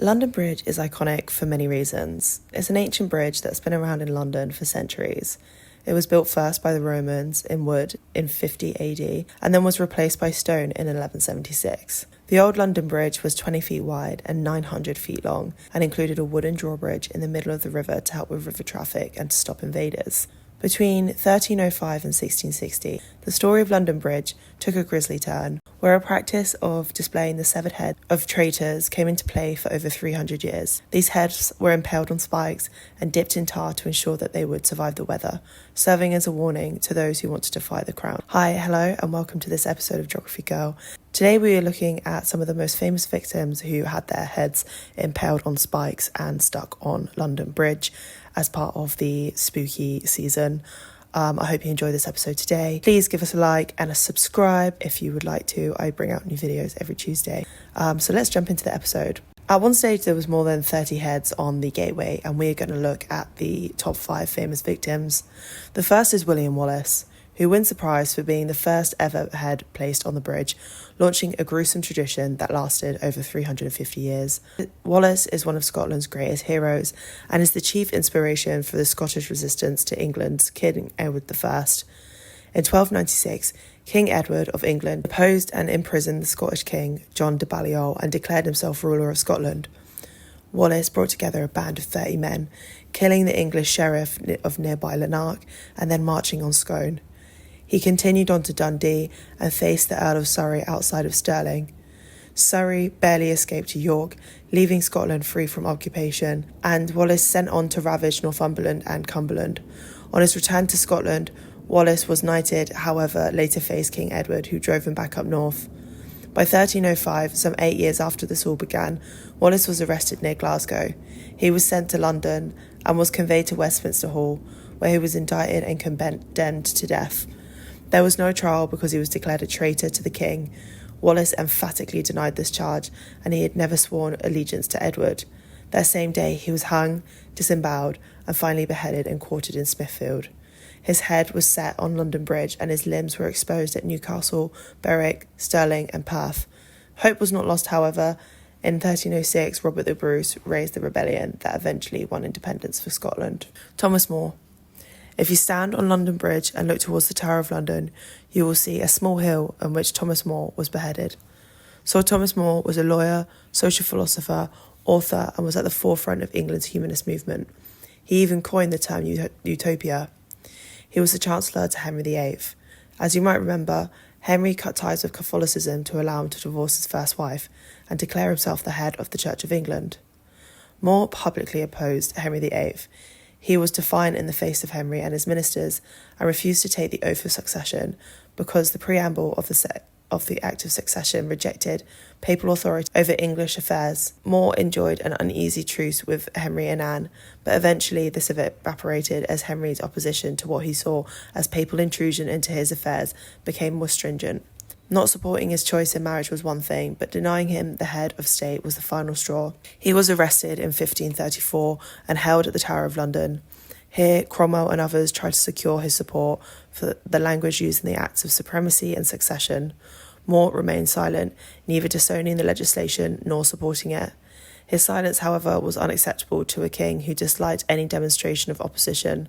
London Bridge is iconic for many reasons. It's an ancient bridge that's been around in London for centuries. It was built first by the Romans in wood in 50 AD and then was replaced by stone in 1176. The old London Bridge was 20 feet wide and 900 feet long and included a wooden drawbridge in the middle of the river to help with river traffic and to stop invaders. Between 1305 and 1660, the story of London Bridge took a grisly turn, where a practice of displaying the severed head of traitors came into play for over 300 years. These heads were impaled on spikes and dipped in tar to ensure that they would survive the weather, serving as a warning to those who want to defy the crown. Hi, hello, and welcome to this episode of Geography Girl. Today we are looking at some of the most famous victims who had their heads impaled on spikes and stuck on London Bridge as part of the spooky season. I hope you enjoy this episode today. Please give us a like and a subscribe if you would like to. I bring out new videos every Tuesday. So let's jump into the episode. At one stage, there was more than 30 heads on the gateway, and we're going to look at the top 5 famous victims. The first is William Wallace, who wins the prize for being the first ever head placed on the bridge, launching a gruesome tradition that lasted over 350 years. Wallace is one of Scotland's greatest heroes and is the chief inspiration for the Scottish resistance to England's King Edward I. In 1296, King Edward of England deposed and imprisoned the Scottish king, John de Balliol, and declared himself ruler of Scotland. Wallace brought together a band of 30 men, killing the English sheriff of nearby Lanark and then marching on Scone. He continued on to Dundee and faced the Earl of Surrey outside of Stirling. Surrey barely escaped to York, leaving Scotland free from occupation, and Wallace sent on to ravage Northumberland and Cumberland. On his return to Scotland, Wallace was knighted, however, later faced King Edward, who drove him back up north. By 1305, some 8 years after this all began, Wallace was arrested near Glasgow. He was sent to London and was conveyed to Westminster Hall, where he was indicted and condemned to death. There was no trial because he was declared a traitor to the king. Wallace emphatically denied this charge, and he had never sworn allegiance to Edward. That same day, he was hung, disemboweled, and finally beheaded and quartered in Smithfield. His head was set on London Bridge, and his limbs were exposed at Newcastle, Berwick, Stirling, and Perth. Hope was not lost, however. In 1306, Robert the Bruce raised the rebellion that eventually won independence for Scotland. Thomas More. If you stand on London Bridge and look towards the Tower of London, you will see a small hill on which Thomas More was beheaded. Sir Thomas More was a lawyer, social philosopher, author, and was at the forefront of England's humanist movement. He even coined the term utopia. He was the Chancellor to Henry VIII. As you might remember, Henry cut ties with Catholicism to allow him to divorce his first wife and declare himself the head of the Church of England. More publicly opposed Henry VIII. He was defiant in the face of Henry and his ministers and refused to take the oath of succession because the preamble of the Act of Succession rejected papal authority over English affairs. More enjoyed an uneasy truce with Henry and Anne, but eventually this evaporated as Henry's opposition to what he saw as papal intrusion into his affairs became more stringent. Not supporting his choice in marriage was one thing, but denying him the head of state was the final straw. He was arrested in 1534 and held at the Tower of London. Here, Cromwell and others tried to secure his support for the language used in the Acts of Supremacy and Succession. More remained silent, neither disowning the legislation nor supporting it. His silence, however, was unacceptable to a king who disliked any demonstration of opposition.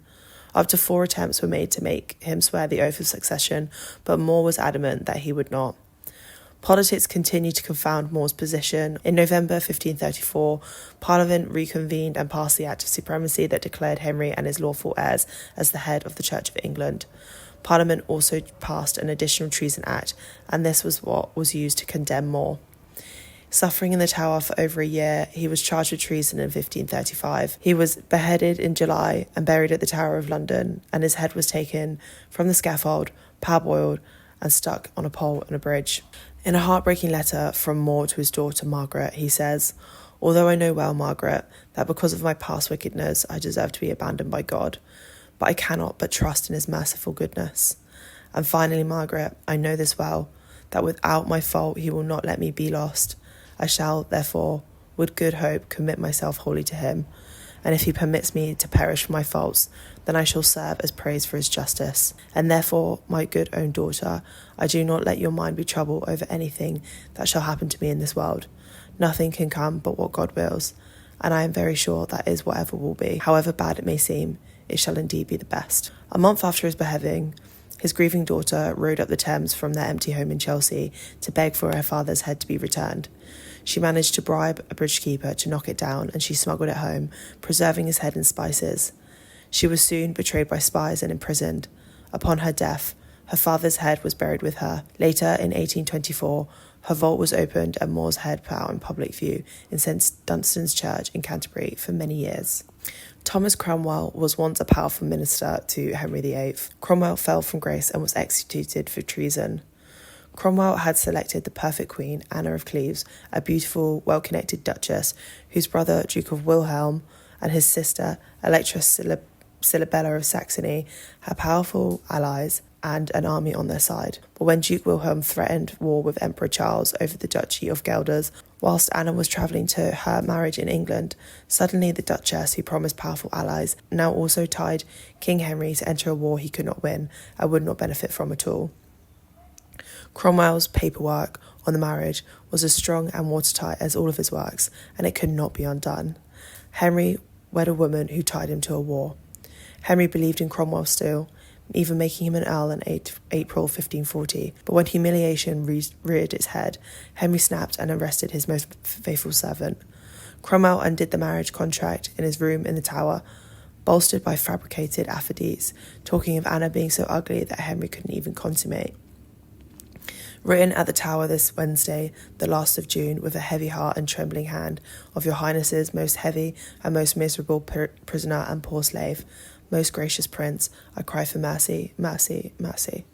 Up to 4 attempts were made to make him swear the oath of succession, but More was adamant that he would not. Politics continued to confound More's position. In November 1534, Parliament reconvened and passed the Act of Supremacy that declared Henry and his lawful heirs as the head of the Church of England. Parliament also passed an additional Treason Act, and this was what was used to condemn More. Suffering in the Tower for over a year, he was charged with treason in 1535. He was beheaded in July and buried at the Tower of London, and his head was taken from the scaffold, parboiled, and stuck on a pole on a bridge. In a heartbreaking letter from More to his daughter Margaret, he says, "Although I know well, Margaret, that because of my past wickedness I deserve to be abandoned by God, but I cannot but trust in his merciful goodness. And finally, Margaret, I know this well, that without my fault he will not let me be lost. I shall, therefore, with good hope, commit myself wholly to him, and if he permits me to perish for my faults, then I shall serve as praise for his justice. And therefore, my good own daughter, I do not let your mind be troubled over anything that shall happen to me in this world. Nothing can come but what God wills, and I am very sure that is whatever will be. However bad it may seem, it shall indeed be the best. A month after his beheading, his grieving daughter rode up the Thames from their empty home in Chelsea to beg for her father's head to be returned. She managed to bribe a bridgekeeper to knock it down, and she smuggled it home, preserving his head in spices. She was soon betrayed by spies and imprisoned. Upon her death, her father's head was buried with her. Later, in 1824, her vault was opened and More's head put out in public view in St Dunstan's Church in Canterbury for many years. Thomas Cromwell was once a powerful minister to Henry VIII. Cromwell fell from grace and was executed for treason. Cromwell had selected the perfect queen, Anna of Cleves, a beautiful, well-connected duchess whose brother, Duke of Wilhelm, and his sister, Electress Silabella of Saxony, had powerful allies and an army on their side. But when Duke Wilhelm threatened war with Emperor Charles over the Duchy of Guelders, whilst Anna was travelling to her marriage in England, suddenly the Duchess, who promised powerful allies, now also tied King Henry to enter a war he could not win and would not benefit from at all. Cromwell's paperwork on the marriage was as strong and watertight as all of his works, and it could not be undone. Henry wed a woman who tied him to a war. Henry believed in Cromwell still, even making him an earl in April 1540. But when humiliation reared its head, Henry snapped and arrested his most faithful servant. Cromwell undid the marriage contract in his room in the Tower, bolstered by fabricated affidavits, talking of Anna being so ugly that Henry couldn't even consummate. Written at the Tower this Wednesday, the last of June, with a heavy heart and trembling hand, of your Highness's most heavy and most miserable prisoner and poor slave, most gracious prince, I cry for mercy, mercy, mercy.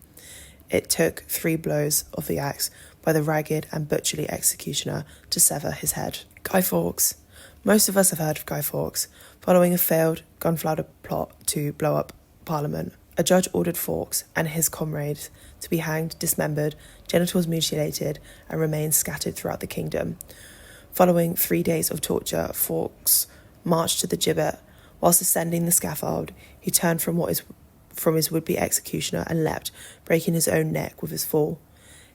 It took 3 blows of the axe by the ragged and butcherly executioner to sever his head. Guy Fawkes. Most of us have heard of Guy Fawkes. Following a failed gunpowder plot to blow up Parliament, a judge ordered Fawkes and his comrades to be hanged, dismembered, genitals mutilated, and remains scattered throughout the kingdom. Following 3 days of torture, Fawkes marched to the gibbet. Whilst ascending the scaffold, he turned from his would-be executioner and leapt, breaking his own neck with his fall.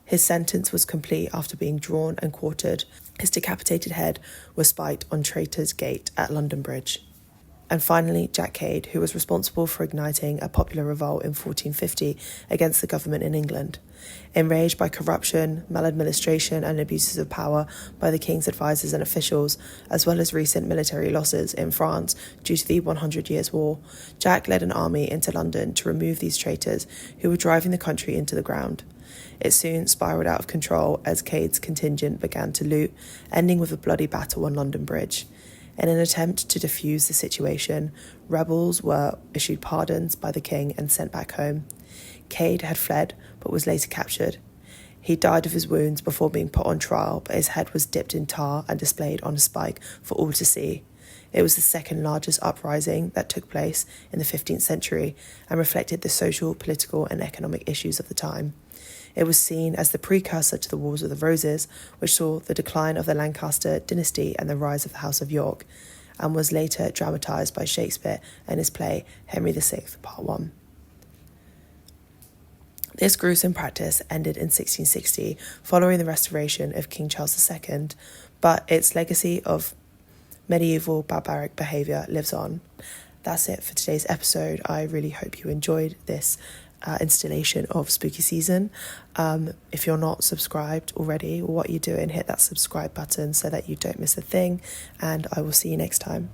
His sentence was complete after being drawn and quartered. His decapitated head was spiked on Traitor's Gate at London Bridge. And finally, Jack Cade, who was responsible for igniting a popular revolt in 1450 against the government in England. Enraged by corruption, maladministration and abuses of power by the king's advisors and officials, as well as recent military losses in France due to the 100 Years' War, Jack led an army into London to remove these traitors who were driving the country into the ground. It soon spiralled out of control as Cade's contingent began to loot, ending with a bloody battle on London Bridge. In an attempt to defuse the situation, rebels were issued pardons by the king and sent back home. Cade had fled, but was later captured. He died of his wounds before being put on trial, but his head was dipped in tar and displayed on a spike for all to see. It was the second largest uprising that took place in the 15th century and reflected the social, political and economic issues of the time. It was seen as the precursor to the Wars of the Roses, which saw the decline of the Lancaster dynasty and the rise of the House of York, and was later dramatised by Shakespeare in his play Henry VI, Part 1. This gruesome practice ended in 1660, following the restoration of King Charles II, but its legacy of medieval barbaric behaviour lives on. That's it for today's episode. I really hope you enjoyed this installation of Spooky Season. If you're not subscribed already, what are you doing? Hit that subscribe button so that you don't miss a thing, and I will see you next time.